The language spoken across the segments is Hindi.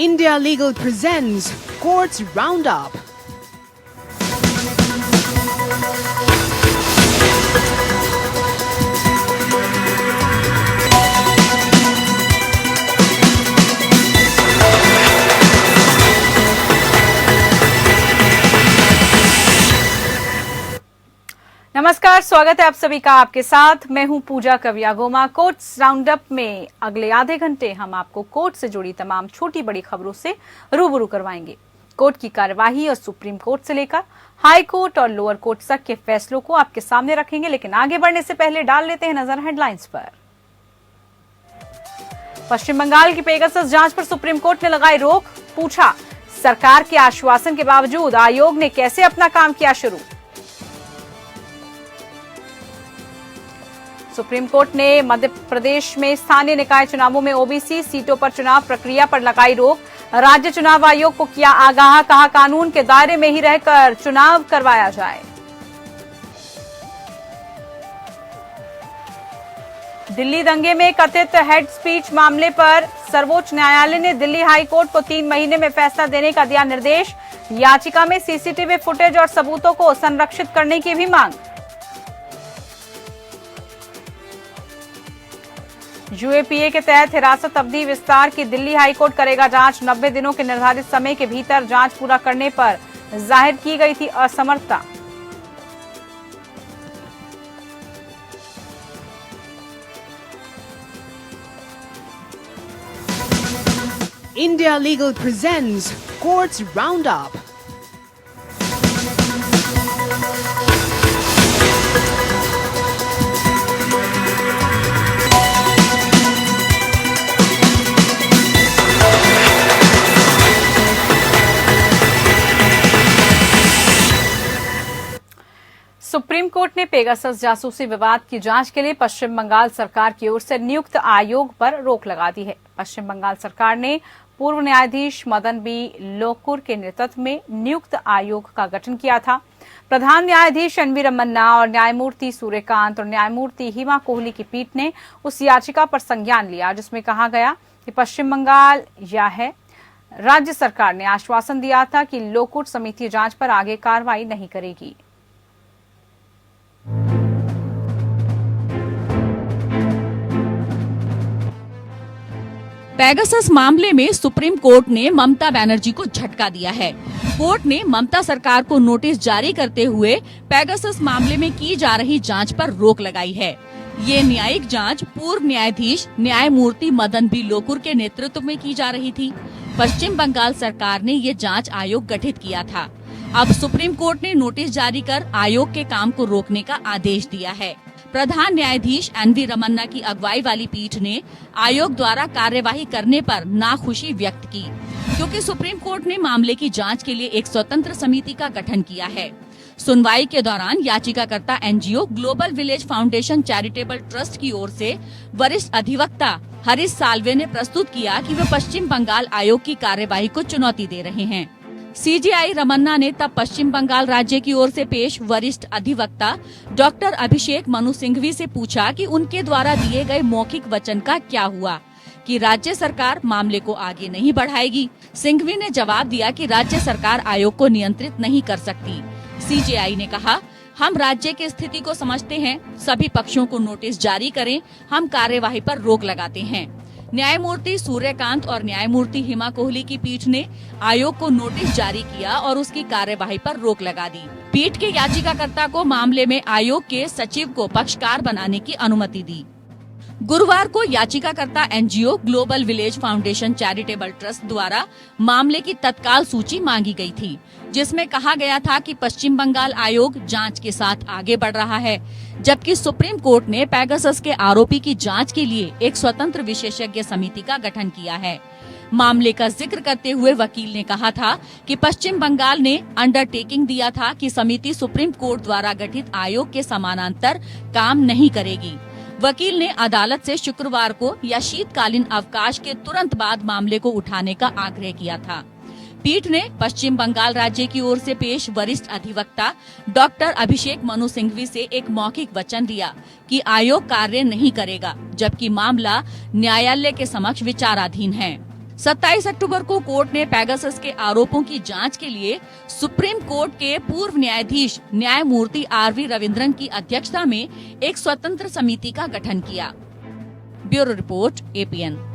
India Legal presents Courts Roundup. नमस्कार, स्वागत है आप सभी का आपके साथ। मैं हूं पूजा कवियागोमा। कोर्ट्स राउंडअप में अगले आधे घंटे हम आपको कोर्ट से जुड़ी तमाम छोटी बड़ी खबरों से रूबरू करवाएंगे। कोर्ट की कार्यवाही और सुप्रीम कोर्ट से लेकर हाई कोर्ट और लोअर कोर्ट तक के फैसलों को आपके सामने रखेंगे। लेकिन आगे बढ़ने से पहले डाल लेते हैं नजर हेडलाइंस पर। पश्चिम बंगाल की पेगासस जांच पर सुप्रीम कोर्ट ने लगाई रोक। पूछा, सरकार के आश्वासन के बावजूद आयोग ने कैसे अपना काम किया शुरू। सुप्रीम कोर्ट ने मध्य प्रदेश में स्थानीय निकाय चुनावों में ओबीसी सीटों पर चुनाव प्रक्रिया पर लगाई रोक। राज्य चुनाव आयोग को किया आगाह, कहा कानून के दायरे में ही रहकर चुनाव करवाया जाए। दिल्ली दंगे में कथित हेड स्पीच मामले पर सर्वोच्च न्यायालय ने दिल्ली हाई कोर्ट को 3 महीने में फैसला देने का दिया निर्देश। याचिका में सीसीटीवी फुटेज और सबूतों को संरक्षित करने की भी मांग। यूएपीए के तहत हिरासत अवधि विस्तार की दिल्ली हाईकोर्ट करेगा जांच। 90 दिनों के निर्धारित समय के भीतर जांच पूरा करने पर जाहिर की गई थी असमर्थता। India Legal presents Courts Roundup. Supreme court ने पेगासस जासूसी विवाद की जांच के लिए पश्चिम बंगाल सरकार की ओर से नियुक्त आयोग पर रोक लगा दी है। पश्चिम बंगाल सरकार ने पूर्व न्यायाधीश मदन बी लोकुर के नेतृत्व में नियुक्त आयोग का गठन किया था। प्रधान न्यायाधीश एनवी रमन्ना और न्यायमूर्ति सूर्यकांत और न्यायमूर्ति हिमा कोहली की पीठ ने उस याचिका पर संज्ञान लिया जिसमें कहा गया कि पश्चिम बंगाल राज्य सरकार ने आश्वासन दिया था कि लोकुर समिति जांच पर आगे कार्रवाई नहीं करेगी। पेगासस मामले में सुप्रीम कोर्ट ने ममता बनर्जी को झटका दिया है। कोर्ट ने ममता सरकार को नोटिस जारी करते हुए पेगासस मामले में की जा रही जांच पर रोक लगाई है। ये न्यायिक जांच पूर्व न्यायाधीश न्यायमूर्ति मदन बी लोकुर के नेतृत्व में की जा रही थी। पश्चिम बंगाल सरकार ने ये जांच आयोग गठित किया था। अब सुप्रीम कोर्ट ने नोटिस जारी कर आयोग के काम को रोकने का आदेश दिया है। प्रधान न्यायाधीश एनवी रमन्ना की अगुवाई वाली पीठ ने आयोग द्वारा कार्यवाही करने पर नाखुशी व्यक्त की, क्योंकि सुप्रीम कोर्ट ने मामले की जांच के लिए एक स्वतंत्र समिति का गठन किया है। सुनवाई के दौरान याचिकाकर्ता NGO global village foundation charitable trust की ओर से वरिष्ठ अधिवक्ता हरीश साल्वे ने प्रस्तुत किया कि वे पश्चिम बंगाल आयोग की कार्यवाही को चुनौती दे रहे हैं। सीजेआई रमन्ना ने तब पश्चिम बंगाल राज्य की ओर से पेश वरिष्ठ अधिवक्ता डॉक्टर अभिषेक मनु सिंघवी से पूछा कि उनके द्वारा दिए गए मौखिक वचन का क्या हुआ, कि राज्य सरकार मामले को आगे नहीं बढ़ाएगी। सिंघवी ने जवाब दिया कि राज्य सरकार आयोग को नियंत्रित नहीं कर सकती। सीजेआई ने कहा, हम राज्य की स्थिति को समझते हैं, सभी पक्षों को नोटिस जारी करें, हम कार्यवाही पर रोक लगाते हैं। न्यायमूर्ति सूर्यकांत और न्यायमूर्ति हिमा कोहली की पीठ ने आयोग को नोटिस जारी किया और उसकी कार्यवाही पर रोक लगा दी। पीठ के याचिकाकर्ता को मामले में आयोग के सचिव को पक्षकार बनाने की अनुमति दी। गुरुवार को याचिकाकर्ता NGO global village foundation charitable trust द्वारा मामले की तत्काल सूची मांगी गई थी, जिसमें कहा गया था कि पश्चिम बंगाल आयोग जांच के साथ आगे बढ़ रहा है, जबकि सुप्रीम कोर्ट ने पेगासस के आरोपी की जांच के लिए एक स्वतंत्र विशेषज्ञ समिति का गठन किया है। मामले का जिक्र करते हुए वकील ने कहा था कि पश्चिम बंगाल ने अंडरटेकिंग दिया था कि समिति सुप्रीम कोर्ट द्वारा गठित आयोग के समानांतर काम नहीं करेगी। वकील ने अदालत से शुक्रवार को या शीतकालीन अवकाश के तुरंत बाद मामले को उठाने का आग्रह किया था। पीठ ने पश्चिम बंगाल राज्य की ओर से पेश वरिष्ठ अधिवक्ता डॉक्टर अभिषेक मनु सिंघवी से एक मौखिक वचन लिया कि आयोग कार्य नहीं करेगा, जबकि मामला न्यायालय के समक्ष विचाराधीन है। 27 अक्टूबर को कोर्ट ने पेगासस के आरोपों की जांच के लिए सुप्रीम कोर्ट के पूर्व न्यायाधीश न्यायमूर्ति आर.वी. रविंद्रन की अध्यक्षता में एक स्वतंत्र समिति का गठन किया। Bureau report, APN।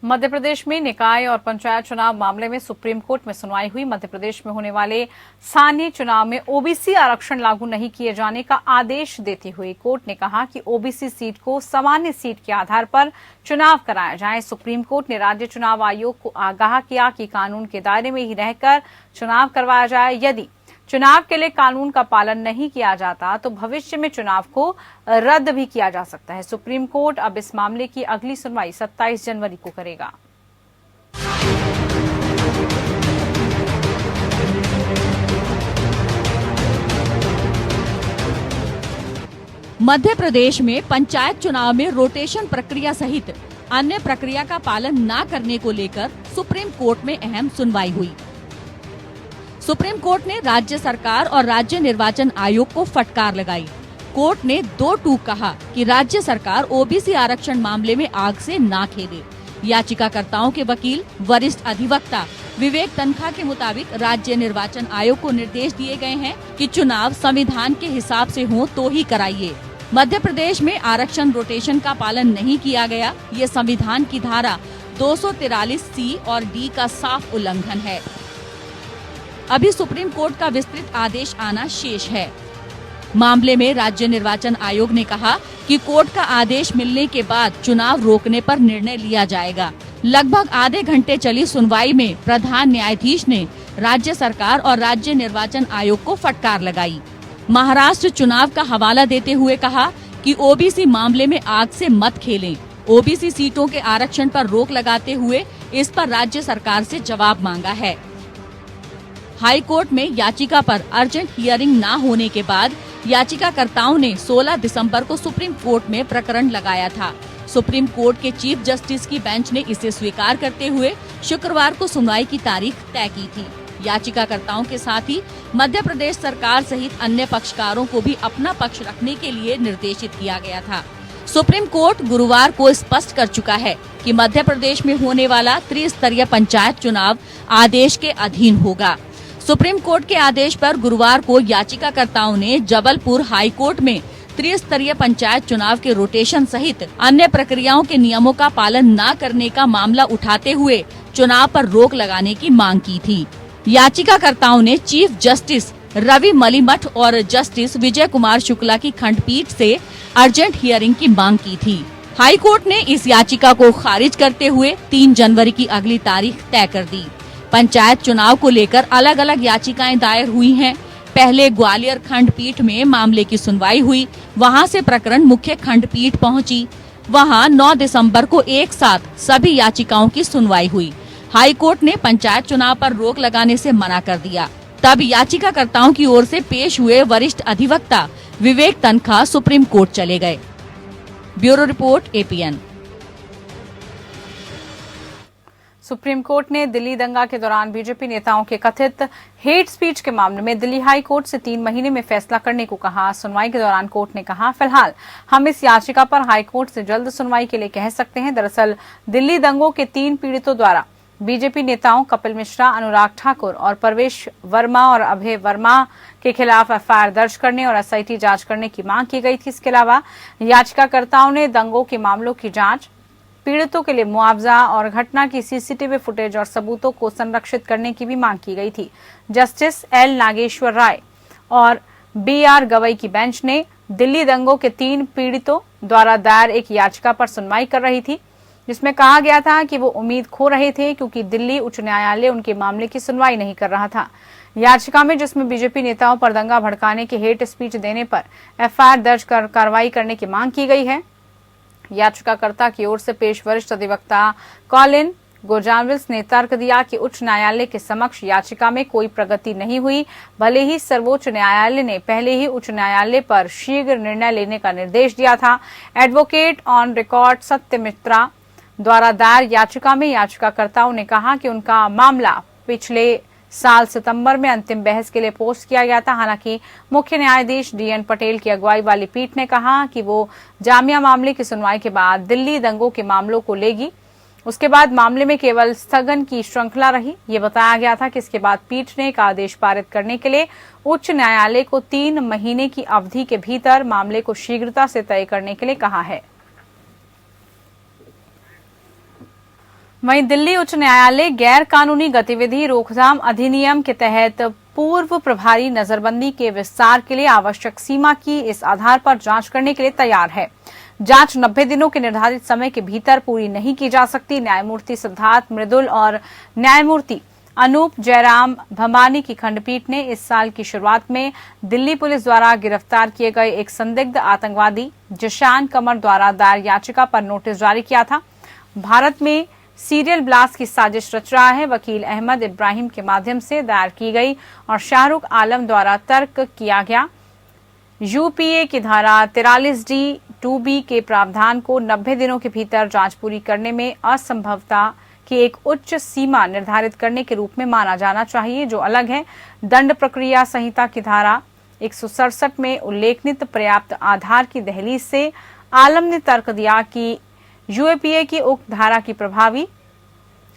Madhya Pradesh में निकाय और पंचायत चुनाव मामले में सुप्रीम कोर्ट में सुनवाई हुई। मध्य प्रदेश में होने वाले स्थानीय चुनाव में ओबीसी आरक्षण लागू नहीं किए जाने का आदेश देते हुए कोर्ट ने कहा कि ओबीसी सीट को सामान्य सीट के आधार पर चुनाव कराया जाए। सुप्रीम कोर्ट ने राज्य चुनाव आयोग को आगाह किया कि कानून के दायरे में ही रहकर चुनाव करवाया जाए। यदि चुनाव के लिए कानून का पालन नहीं किया जाता तो भविष्य में चुनाव को रद्द भी किया जा सकता है। सुप्रीम कोर्ट अब इस मामले की अगली सुनवाई 27 जनवरी को करेगा। मध्य प्रदेश में पंचायत चुनाव में रोटेशन प्रक्रिया सहित अन्य प्रक्रिया का पालन न करने को लेकर सुप्रीम कोर्ट में अहम सुनवाई हुई। सुप्रीम कोर्ट ने राज्य सरकार और राज्य निर्वाचन आयोग को फटकार लगाई। कोर्ट ने 2 टूक कहा कि राज्य सरकार ओबीसी आरक्षण मामले में आग से ना खेले। याचिकाकर्ताओं के वकील वरिष्ठ अधिवक्ता विवेक तनखा के मुताबिक राज्य निर्वाचन आयोग को निर्देश दिए गए हैं कि चुनाव संविधान के हिसाब से हो तो ही कराइए। मध्य प्रदेश में आरक्षण रोटेशन का पालन नहीं किया गया। ये संविधान की धारा 243C और D का साफ उल्लंघन है। अभी सुप्रीम कोर्ट का विस्तृत आदेश आना शेष है। मामले में राज्य निर्वाचन आयोग ने कहा कि कोर्ट का आदेश मिलने के बाद चुनाव रोकने पर निर्णय लिया जाएगा। लगभग आधे घंटे चली सुनवाई में प्रधान न्यायाधीश ने राज्य सरकार और राज्य निर्वाचन आयोग को फटकार लगाई। महाराष्ट्र चुनाव का हवाला देते हुए कहा कि ओबीसी मामले में आग से मत खेलें। ओबीसी सीटों के आरक्षण पर रोक लगाते हुए इस पर राज्य सरकार से जवाब मांगा है। हाई कोर्ट में याचिका पर अर्जेंट हियरिंग न होने के बाद याचिकाकर्ताओं ने 16 दिसंबर को सुप्रीम कोर्ट में प्रकरण लगाया था। सुप्रीम कोर्ट के चीफ जस्टिस की बेंच ने इसे स्वीकार करते हुए शुक्रवार को सुनवाई की तारीख तय की थी। याचिकाकर्ताओं के साथ ही मध्य प्रदेश सरकार सहित अन्य पक्षकारों को भी अपना पक्ष रखने के लिए निर्देशित किया गया था। सुप्रीम कोर्ट गुरुवार को स्पष्ट कर चुका है कि मध्य प्रदेश में होने वाला त्रिस्तरीय पंचायत चुनाव आदेश के अधीन होगा। सुप्रीम कोर्ट के आदेश पर गुरुवार को याचिकाकर्ताओं ने जबलपुर हाई कोर्ट में त्रिस्तरीय पंचायत चुनाव के रोटेशन सहित अन्य प्रक्रियाओं के नियमों का पालन न करने का मामला उठाते हुए चुनाव पर रोक लगाने की मांग की थी। याचिकाकर्ताओं ने चीफ जस्टिस रवि मलिमठ और जस्टिस विजय कुमार शुक्ला की खंडपीठ से अर्जेंट हियरिंग की मांग की थी। हाई कोर्ट ने इस याचिका को खारिज करते हुए 3 जनवरी की अगली तारीख तय कर दी। पंचायत चुनाव को लेकर अलग अलग याचिकाएं दायर हुई हैं। पहले ग्वालियर खंडपीठ में मामले की सुनवाई हुई। वहां से प्रकरण मुख्य खंडपीठ पहुंची। वहां 9 दिसंबर को एक साथ सभी याचिकाओं की सुनवाई हुई। हाई कोर्ट ने पंचायत चुनाव पर रोक लगाने से मना कर दिया। तब याचिकाकर्ताओं की ओर से पेश हुए वरिष्ठ अधिवक्ता विवेक तनखा सुप्रीम कोर्ट चले गए। Bureau report, APN। Supreme court ने दिल्ली दंगा के दौरान बीजेपी नेताओं के कथित हेट स्पीच के मामले में दिल्ली हाई कोर्ट से 3 महीने में फैसला करने को कहा। सुनवाई के दौरान कोर्ट ने कहा, फिलहाल हम इस याचिका पर हाई कोर्ट से जल्द सुनवाई के लिए कह सकते हैं। दरअसल दिल्ली दंगों के 3 पीड़ितों द्वारा बीजेपी नेताओं कपिल मिश्रा, अनुराग ठाकुर और परवेश वर्मा और अभय वर्मा के खिलाफ FIR दर्ज करने और SIT जांच करने की मांग की गई थी। इसके अलावा याचिकाकर्ताओं ने दंगों के मामलों की जांच, पीड़ितों के लिए मुआवजा और घटना की CCTV फुटेज और सबूतों को संरक्षित करने की भी मांग की गई थी। जस्टिस L नागेश्वर राय और BR गवई की बेंच ने दिल्ली दंगों के 3 पीड़ितों द्वारा दायर एक याचिका पर सुनवाई कर रही थी, जिसमें कहा गया था कि वो उम्मीद खो रहे थे क्योंकि दिल्ली उच्च न्यायालय उनके मामले की सुनवाई नहीं कर रहा था। याचिका में, जिसमें बीजेपी नेताओं पर दंगा भड़काने के हेट स्पीच देने पर FIR दर्ज कर कार्रवाई करने की मांग की गई है। याचिकाकर्ता की ओर से पेश वरिष्ठ अधिवक्ता कॉलिन गोजाविल्स ने तर्क दिया कि उच्च न्यायालय के समक्ष याचिका में कोई प्रगति नहीं हुई। भले ही सर्वोच्च न्यायालय ने पहले ही उच्च न्यायालय पर शीघ्र निर्णय लेने का निर्देश दिया था। एडवोकेट ऑन रिकॉर्ड सत्यमित्रा द्वारा दायर याचिका में याचिकाकर्ताओं ने कहा कि उनका मामला पिछले साल सितंबर में अंतिम बहस के लिए पोस्ट किया गया था। हालांकि मुख्य न्यायाधीश DN पटेल की अगुवाई वाली पीठ ने कहा कि वो जामिया मामले की सुनवाई के बाद दिल्ली दंगों के मामलों को लेगी। उसके बाद मामले में केवल स्थगन की श्रृंखला रही। ये बताया गया था कि इसके बाद पीठ ने एक आदेश पारित करने के लिए उच्च न्यायालय को 3 महीने की अवधि के भीतर मामले को शीघ्रता से तय करने के लिए कहा है। वहीं दिल्ली उच्च न्यायालय गैर कानूनी गतिविधि रोकथाम अधिनियम के तहत पूर्व प्रभारी नजरबंदी के विस्तार के लिए आवश्यक सीमा की इस आधार पर जांच करने के लिए तैयार है। जांच 90 दिनों के निर्धारित समय के भीतर पूरी नहीं की जा सकती। न्यायमूर्ति सिद्धार्थ मृदुल और न्यायमूर्ति अनूप जयराम भंबानी की खंडपीठ ने इस साल की शुरुआत में दिल्ली पुलिस द्वारा गिरफ्तार किए गए एक संदिग्ध आतंकवादी जिशान कमर द्वारा दायर याचिका पर नोटिस जारी किया था। भारत में सीरियल ब्लास्ट की साजिश रच रहा है। वकील अहमद इब्राहिम के माध्यम से दायर की गई और शाहरुख आलम द्वारा तर्क किया गया यूपीए की धारा 43D(2B) के प्रावधान को 90 दिनों के भीतर जांच पूरी करने में असंभवता की एक उच्च सीमा निर्धारित करने के रूप में माना जाना चाहिए, जो अलग है। दंड प्रक्रिया संहिता की धारा 167 में उल्लेखित पर्याप्त आधार की दहलीज से आलम ने तर्क दिया कि यूएपीए की उक्त धारा की प्रभावी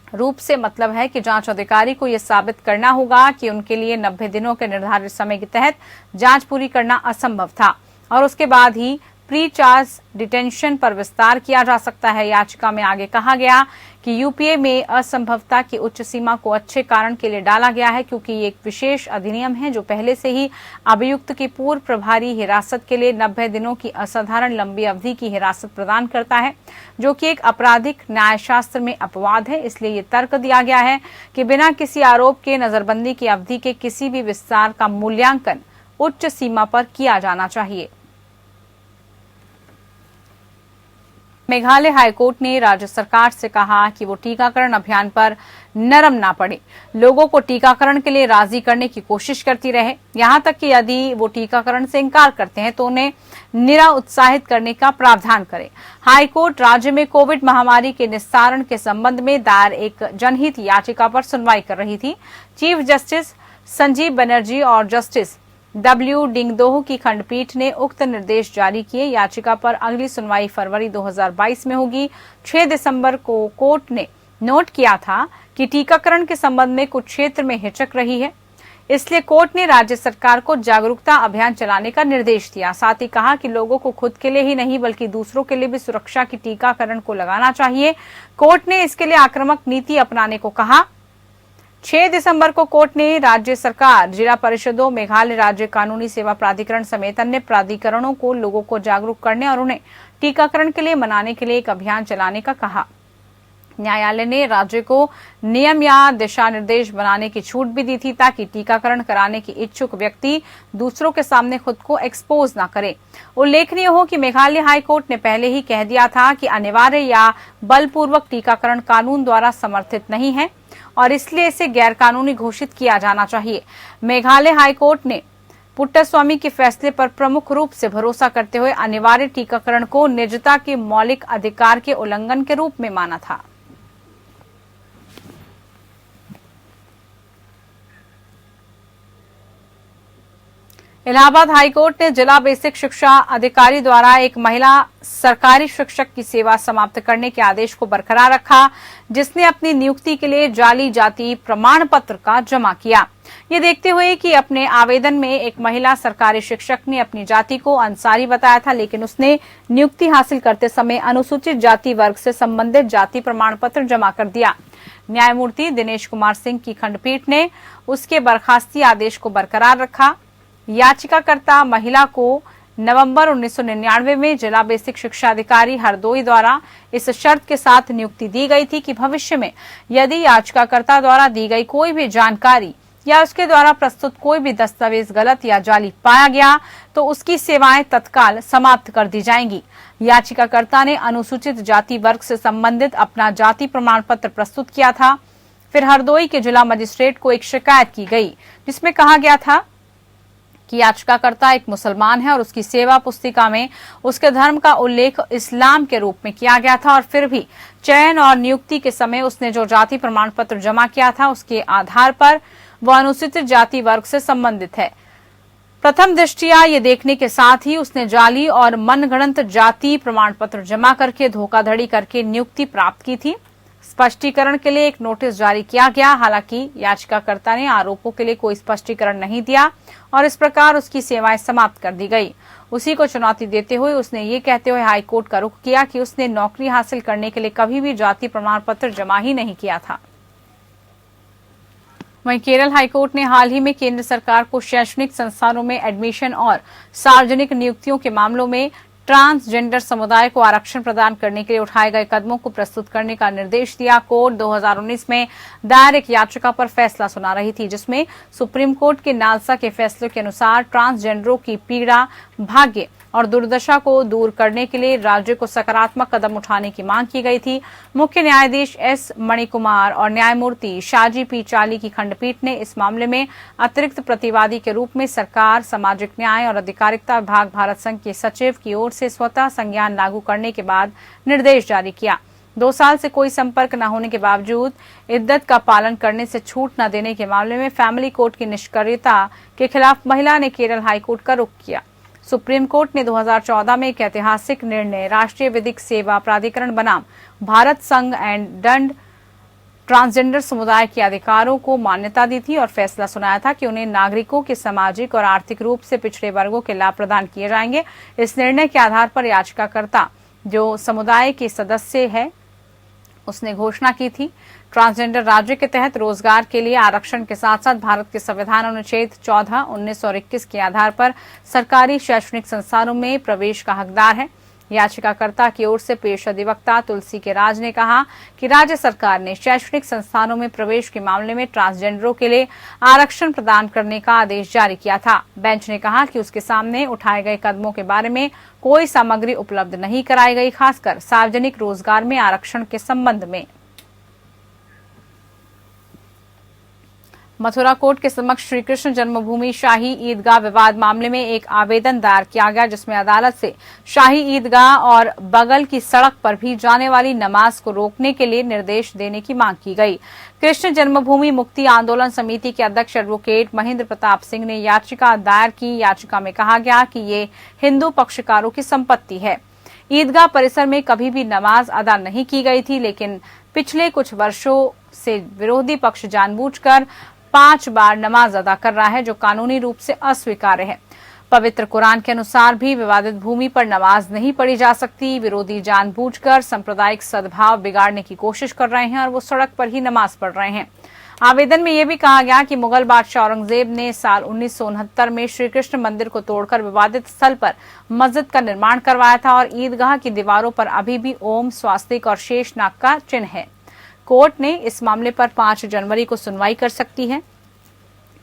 रूप से मतलब है कि जांच अधिकारी को यह साबित करना होगा कि उनके लिए 90 दिनों के निर्धारित समय के तहत जांच पूरी करना असंभव था और उसके बाद ही प्री चार्ज डिटेंशन पर विस्तार किया जा सकता है। याचिका में आगे कहा गया कि यूपीए में असंभवता की उच्च सीमा को अच्छे कारण के लिए डाला गया है, क्योंकि ये एक विशेष अधिनियम है जो पहले से ही अभियुक्त की पूर्व प्रभारी हिरासत के लिए 90 दिनों की असाधारण लंबी अवधि की हिरासत प्रदान करता है, जो कि एक आपराधिक न्यायशास्त्र में अपवाद है। इसलिए ये तर्क दिया गया है कि बिना किसी आरोप के नजरबंदी की अवधि के किसी भी विस्तार का मूल्यांकन उच्च सीमा पर किया जाना चाहिए। मेघालय हाईकोर्ट ने राज्य सरकार से कहा कि वो टीकाकरण अभियान पर नरम ना पड़े, लोगों को टीकाकरण के लिए राजी करने की कोशिश करती रहे, यहां तक कि यदि वो टीकाकरण से इनकार करते हैं तो उन्हें निरुत्साहित करने का प्रावधान करे। हाईकोर्ट राज्य में कोविड महामारी के निस्तारण के संबंध में दायर एक जनहित याचिका पर सुनवाई कर रही थी। चीफ जस्टिस संजीव बनर्जी और जस्टिस W डिंगदोह की खंडपीठ ने उक्त निर्देश जारी किए। याचिका पर अगली सुनवाई फरवरी 2022 में होगी। 6 दिसंबर को कोर्ट ने नोट किया था कि टीकाकरण के संबंध में कुछ क्षेत्र में हिचक रही है, इसलिए कोर्ट ने राज्य सरकार को जागरूकता अभियान चलाने का निर्देश दिया। साथ ही कहा कि लोगों को खुद के लिए ही नहीं बल्कि दूसरों के लिए भी सुरक्षा की टीकाकरण को लगाना चाहिए। कोर्ट ने इसके लिए आक्रामक नीति अपनाने को कहा। 6 दिसंबर को कोर्ट ने राज्य सरकार, जिला परिषदों, मेघालय राज्य कानूनी सेवा प्राधिकरण समेत अन्य प्राधिकरणों को लोगों को जागरूक करने और उन्हें टीकाकरण के लिए मनाने के लिए एक अभियान चलाने का कहा। न्यायालय ने राज्य को नियम या दिशा निर्देश बनाने की छूट भी दी थी ताकि टीकाकरण कराने की इच्छुक व्यक्ति दूसरों के सामने खुद को एक्सपोज न करे। उल्लेखनीय हो कि मेघालय हाईकोर्ट ने पहले ही कह दिया था कि अनिवार्य या बलपूर्वक टीकाकरण कानून द्वारा समर्थित नहीं है और इसलिए इसे गैरकानूनी घोषित किया जाना चाहिए। मेघालय हाईकोर्ट ने पुट्टास्वामी के फैसले पर प्रमुख रूप से भरोसा करते हुए अनिवार्य टीकाकरण को निजता के मौलिक अधिकार के उल्लंघन के रूप में माना था। इलाहाबाद हाईकोर्ट ने जिला बेसिक शिक्षा अधिकारी द्वारा एक महिला सरकारी शिक्षक की सेवा समाप्त करने के आदेश को बरकरार रखा, जिसने अपनी नियुक्ति के लिए जाली जाति प्रमाण पत्र का जमा किया। ये देखते हुए कि अपने आवेदन में एक महिला सरकारी शिक्षक ने अपनी जाति को अंसारी बताया था, लेकिन उसने नियुक्ति हासिल करते समय अनुसूचित जाति वर्ग से संबंधित जाति प्रमाण पत्र जमा कर दिया। न्यायमूर्ति दिनेश कुमार सिंह की खंडपीठ ने उसके बर्खास्ती आदेश को बरकरार रखा। याचिकाकर्ता महिला को नवंबर 1999 में जिला बेसिक शिक्षा अधिकारी हरदोई द्वारा इस शर्त के साथ नियुक्ति दी गई थी कि भविष्य में यदि याचिकाकर्ता द्वारा दी गई कोई भी जानकारी या उसके द्वारा प्रस्तुत कोई भी दस्तावेज गलत या जाली पाया गया तो उसकी सेवाएं तत्काल समाप्त कर दी जाएंगी। याचिकाकर्ता ने अनुसूचित जाति वर्ग से संबंधित अपना जाति प्रमाण पत्र प्रस्तुत किया था। फिर हरदोई के जिला मजिस्ट्रेट को एक शिकायत की गई जिसमें कहा गया था कि याचिकाकर्ता एक मुसलमान है और उसकी सेवा पुस्तिका में उसके धर्म का उल्लेख इस्लाम के रूप में किया गया था और फिर भी चयन और नियुक्ति के समय उसने जो जाति प्रमाण पत्र जमा किया था उसके आधार पर वह अनुसूचित जाति वर्ग से संबंधित है। प्रथम दृष्टया ये देखने के साथ ही उसने जाली और मनगढ़ंत जाति प्रमाण पत्र जमा करके धोखाधड़ी करके नियुक्ति प्राप्त की थी। स्पष्टीकरण के लिए एक नोटिस जारी किया गया। हालांकि याचिकाकर्ता ने आरोपों के लिए कोई स्पष्टीकरण नहीं दिया और इस प्रकार उसकी सेवाएं समाप्त कर दी गई। उसी को चुनौती देते हुए उसने ये कहते हुए हाईकोर्ट का रुख किया कि उसने नौकरी हासिल करने के लिए कभी भी जाति प्रमाण पत्र जमा ही नहीं किया था। वहीं केरल हाईकोर्ट ने हाल ही में केंद्र सरकार को शैक्षणिक संस्थानों में एडमिशन और सार्वजनिक नियुक्तियों के मामलों में ट्रांसजेंडर समुदाय को आरक्षण प्रदान करने के लिए उठाए गए कदमों को प्रस्तुत करने का निर्देश दिया। कोर्ट 2019 में दायर एक याचिका पर फैसला सुना रही थी, जिसमें सुप्रीम कोर्ट के नालसा के फैसले के अनुसार ट्रांसजेंडरों की पीड़ा, भाग्य और दुर्दशा को दूर करने के लिए राज्य को सकारात्मक कदम उठाने की मांग की गई थी। मुख्य न्यायाधीश एस मणिकुमार और न्यायमूर्ति शाजी पी चाली की खंडपीठ ने इस मामले में अतिरिक्त प्रतिवादी के रूप में सरकार, सामाजिक न्याय और अधिकारिता विभाग, भारत संघ के सचिव की ओर से स्वतः संज्ञान लागू करने के बाद निर्देश जारी किया। 2 साल से कोई संपर्क न होने के बावजूद इद्दत का पालन करने से छूट न देने के मामले में फैमिली कोर्ट की निष्क्रियता के खिलाफ महिला ने केरल हाईकोर्ट का रुख किया। सुप्रीम कोर्ट ने 2014 में एक ऐतिहासिक निर्णय राष्ट्रीय विधिक सेवा प्राधिकरण बनाम भारत संघ एंड दंड ट्रांसजेंडर समुदाय के अधिकारों को मान्यता दी थी और फैसला सुनाया था कि उन्हें नागरिकों के सामाजिक और आर्थिक रूप से पिछड़े वर्गों के लाभ प्रदान किए जाएंगे। इस निर्णय के आधार पर याचिकाकर्ता, जो समुदाय के सदस्य है, उसने घोषणा की थी ट्रांसजेंडर राज्य के तहत रोजगार के लिए आरक्षण के साथ साथ भारत के संविधान अनुच्छेद 14, 19 और 21 के आधार पर सरकारी शैक्षणिक संस्थानों में प्रवेश का हकदार है। याचिकाकर्ता की ओर से पेश अधिवक्ता तुलसी के राज ने कहा कि राज्य सरकार ने शैक्षणिक संस्थानों में प्रवेश के मामले में ट्रांसजेंडरों के लिए आरक्षण प्रदान करने का आदेश जारी किया था। बेंच ने कहा कि उसके सामने उठाए गए कदमों के बारे में कोई सामग्री उपलब्ध नहीं कराई गई, खासकर सार्वजनिक रोजगार में आरक्षण के संबंध में। मथुरा कोर्ट के समक्ष श्री कृष्ण जन्मभूमि शाही ईदगाह विवाद मामले में एक आवेदन दायर किया गया, जिसमें अदालत से शाही ईदगाह और बगल की सड़क पर भी जाने वाली नमाज को रोकने के लिए निर्देश देने की मांग की गई। कृष्ण जन्मभूमि मुक्ति आंदोलन समिति के अध्यक्ष एडवोकेट महेंद्र प्रताप सिंह ने याचिका दायर की। याचिका में कहा गया कि ये हिंदू पक्षकारों की संपत्ति है। ईदगाह परिसर में कभी भी नमाज अदा नहीं की गई थी, लेकिन पिछले कुछ वर्षों से विरोधी पक्ष जानबूझकर 5 बार नमाज अदा कर रहा है, जो कानूनी रूप से अस्वीकार्य है। पवित्र कुरान के अनुसार भी विवादित भूमि पर नमाज नहीं पढ़ी जा सकती। विरोधी जानबूझकर सांप्रदायिक सद्भाव बिगाड़ने की कोशिश कर रहे हैं और वो सड़क पर ही नमाज पढ़ रहे हैं। आवेदन में यह भी कहा गया कि मुगल बादशाह औरंगजेब ने साल 1969 में श्री कृष्ण मंदिर को तोड़कर विवादित स्थल पर मस्जिद का निर्माण करवाया था और ईदगाह की दीवारों पर अभी भी ओम, स्वास्तिक और शेषनाग का चिन्ह है। कोर्ट ने इस मामले पर 5 जनवरी को सुनवाई कर सकती है।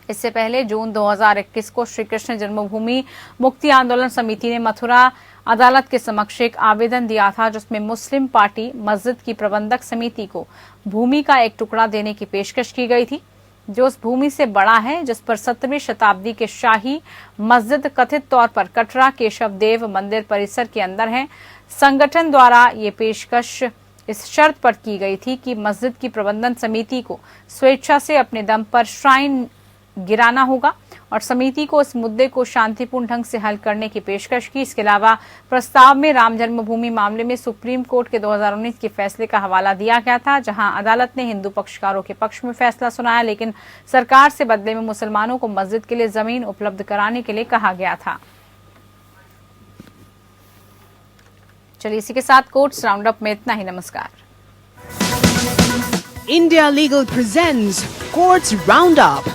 इससे पहले जून 2021 को श्री कृष्ण जन्मभूमि मुक्ति आंदोलन समिति ने मथुरा अदालत के समक्ष एक आवेदन दिया था, जिसमें मुस्लिम पार्टी मस्जिद की प्रबंधक समिति को भूमि का एक टुकड़ा देने की पेशकश की गई थी, जो उस भूमि से बड़ा है जिस पर 17वीं शताब्दी के शाही मस्जिद कथित तौर पर कटरा केशव देव मंदिर परिसर के अंदर है। संगठन द्वारा ये पेशकश इस शर्त पर की गई थी कि मस्जिद की प्रबंधन समिति को स्वेच्छा से अपने दम पर श्राइन गिराना होगा और समिति को इस मुद्दे को शांतिपूर्ण ढंग से हल करने की पेशकश की। इसके अलावा प्रस्ताव में राम जन्मभूमि मामले में सुप्रीम कोर्ट के 2019 के फैसले का हवाला दिया गया था, जहां अदालत ने हिंदू पक्षकारों के पक्ष में फैसला सुनाया, लेकिन सरकार से बदले में मुसलमानों को मस्जिद के लिए जमीन उपलब्ध कराने के लिए कहा गया था। चलिए इसी के साथ कोर्ट्स राउंड अप में इतना ही। नमस्कार। India Legal presents Courts Roundup.